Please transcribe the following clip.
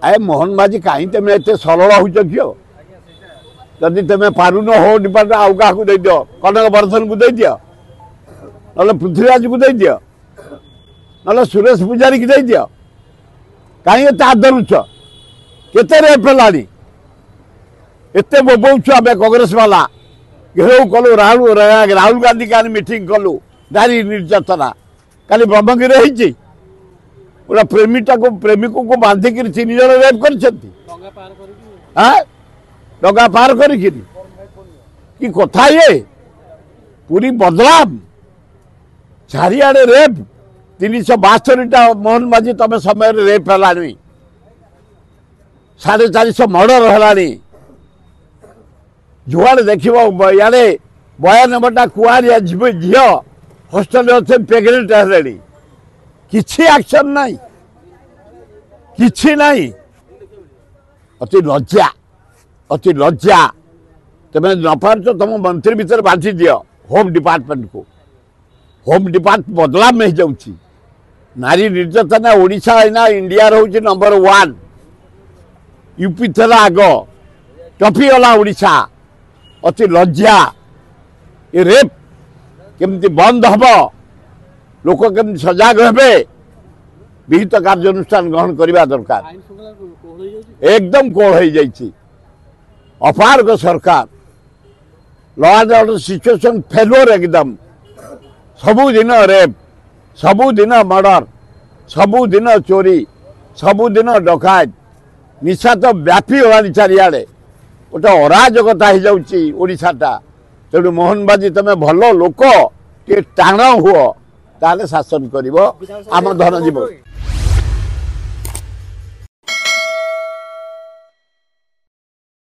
आए मोहन माझी कहीं तुम एत सरल हो जदि तुम पारुन हो डिपार्टमेंट आउ क्या दे दियो कनक वर्धन को दे दियो ना पृथ्वीराज को दे दियो ना सुरेश पूजारी की दे दियो कहीं एत आदरुच केते रेप है एत बोबाऊ आम कांग्रेस वाला घेराव कलु राहुल गांधी का मीटिंग कलु नारी निर्यातना काली ब्रह्मगिरी होती गोटा प्रेमीटा को प्रेमिक को बांधिक 3 जन रेप कर डगा पार कर कथा ये पूरी बदलाम चारिआडे रेप 372टा मोहन माझी तम समय रेप है 450 मर्डर है जुआड़े देख इे 92टा कुआरिया झी हॉस्टल अच्छे प्रेगनेंट है किसी एक्शन नहीं किसी नहीं अति लज्जा तुम न पार्च तुम मंत्री भीतर बांटी दियो होम डिपार्टमेंट को होम डिपार्टमेंट बदलाम हो जाऊँगी नारी निर्यातना ओडिशा है इंडिया रोचे नंबर 1 यूपी थला आग टपी गला ओडिशा अति लज्जा ये रेप केमती बंद हम लोक केमती सजग हे विहित कार्यानुष्ठान ग्रहण करने दरकार एकदम कोल हो जाइए अपारग सरकार law and order situation failure एकदम सबुदिन रेप सबुदिन मर्डर सबुदिन चोरी सबुदिन डकायत निशा तो व्यापी गला चारिआडे गोटे अराजकता हो जाशाटा तेणु मोहन बाजी तुम भल लोक टाण हुओ ताले शासन कर आम धन जीव।